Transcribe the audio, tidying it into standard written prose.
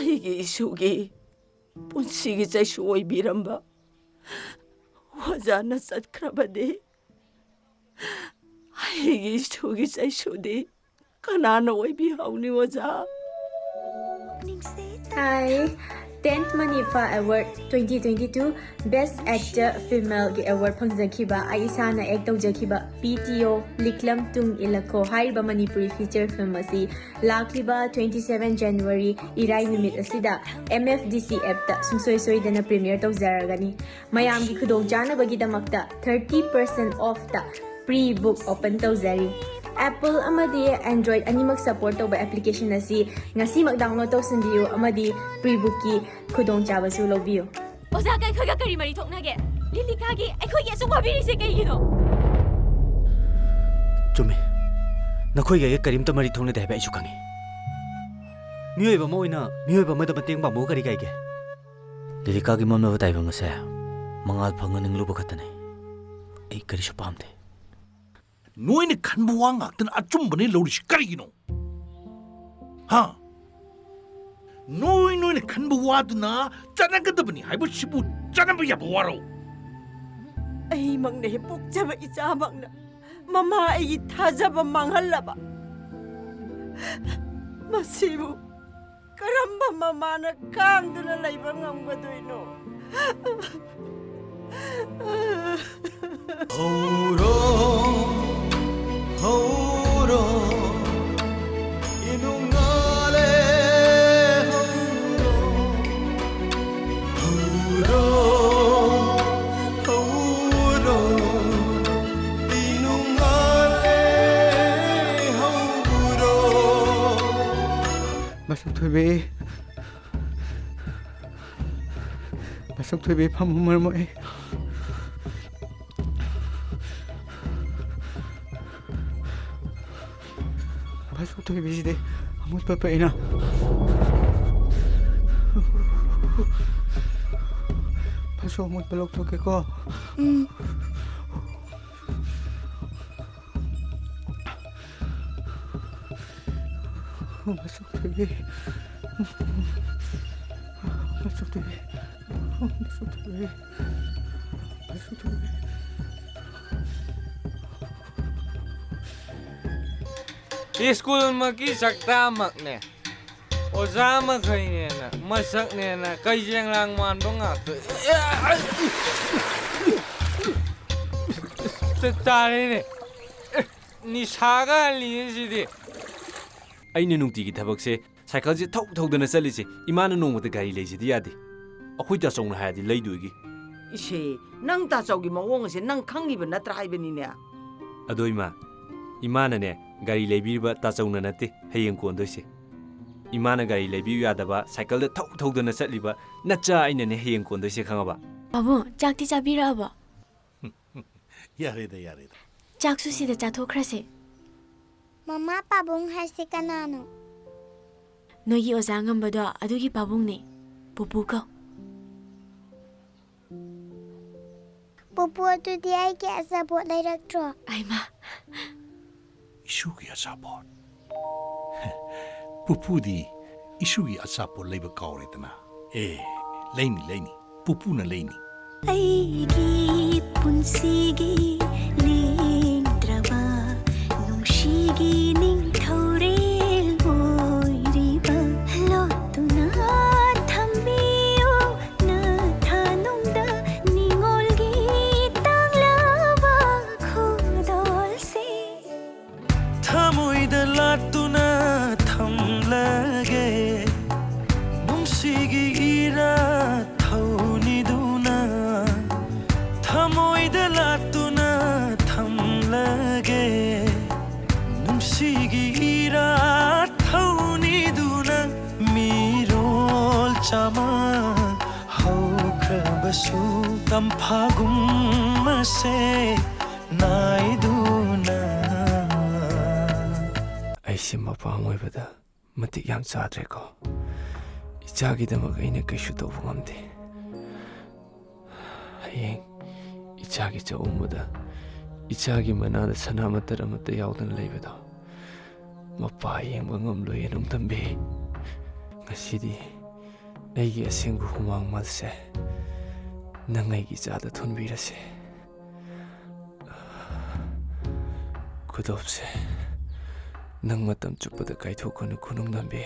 ꯑꯩꯒꯤ ꯏꯁꯨꯒꯤ ꯄꯨꯟꯁꯤꯒꯤ ꯆꯩꯁꯨ ꯑꯣꯏꯕꯤꯔꯝꯕ ꯑꯣꯖꯥꯅ ꯆꯠꯈ꯭ꯔꯕꯗꯤ ꯑꯩꯒꯤ ꯏꯁꯨꯒꯤ ꯆꯩꯁꯨꯗꯤ ꯀꯅꯥꯅ ꯑꯣꯏꯕꯤꯍꯧꯅꯤ ꯑꯣꯖꯥ? Hi, 10th Manifa Award 2022 Best Actor Female ki award phangjakhiba Aisana act tawjakhiba PTO-LIKLAM TUNG ILLAKHO haiba Manipuri feature film asi lakliba 27 January irai numit asida MFDC App ta sungsoi soidana premiere tawjaragani. Mayamgi khudong janabagi damakta 30% off ta pre-book open tawjari. Apple amadi Android animak support tawba application asi ngasi mag download tawsinbiyu amadi pre-book ki khudong chabasu lawbiyu. Oza kai khoga kari mari thoknage Lilika gi aikhoi asu wabiri se kai gino. Chumi nakhoi ga karim ta mari thokna dai ba isu khangi. Miyoi ba moina miyoi ba mada bateng ba mo kari kai ge. Lilika gi mamna batai ba ngase mangal phanga ninglu ba khatane. Ai kari su pamde. Noine kanbu wang aktan achumbane lorish karigino. Ha? Noine kanbu wadna chanagadabani haibu shibu chanabu yabawaro. Ai mangne pokjaba icha mangna mama ai thajaba manghallaba. Masibu karamba mama na kangduna laiba ngamgadoino. Horo inungale horo inungale horo Masuk tuwe pamumar mo eh. Masuk tuwe biside amut papaina. Pasok amut balok tuke ko. Masuk tuwe. Masuk tuwe. Masuk tuwe. Masuk tuwe. School maki sakta makne oza makhai na masak ne na kai jeng lang man bonga tare ne ni saga li sidi aine nungti gi thabak se cycle je thau dana chali se imana nongmata gari leisidi yadi akhoi ta songna hayadi leiduigi Ise nang ta chawgi mawong ase nang khangiba natra haibani ne. Adoima imana ne gari leibirba ta chawna nate hayeng kondoise imana gari leibiu yadaba cycle da thau dana chaliba nacha aina ne hayeng kondoise khangaba Babu chakti chabira ba Yare da. Chaksu sida chathokhrase Mama pabung haise kanano Nogi oza ngambado adugi pabung ne pupu ko Pupu atu diai ke asabot lairatro Aima Isugi asapot. Pupudi isugi asapot leiba kauretana. Leini. Pupuna leini. Aigi punsigi lingdraba nungshigi ningthaure oiriba lotuna thambiyo na thanungda ningolgi tanglaba khudolse Thamoida latuna thamlage nungsigi ira thauniduna Thamoida latuna thamlage nungsigi ira thauniduna mirol chama haukrabasu tampagum mase naiduna aisi mapa moibada matik yam chadre ko ichagi damak aina kaishu tawbu ngamde hayeng ichagi chaumada ichagi manada sanamatar amata yawdan leibada mapa yengba ngamloi nung tambe ngasidi ꯑꯩꯒꯤ ꯑꯁꯦꯡꯕ ꯍꯨꯃꯥꯡ ꯃꯜꯁꯦ ꯅꯪ ꯑꯩꯒꯤ ꯆꯥꯗ ꯊꯣꯟꯕꯤꯔꯁꯦ ꯈꯨꯗꯣꯞꯁꯦ ꯅꯪ ꯃꯇꯝ ꯆꯨꯞꯄꯗ ꯀꯥꯏꯊꯣꯛꯀꯅꯨ ꯈꯨꯅꯨꯡ ꯅꯝꯕꯤ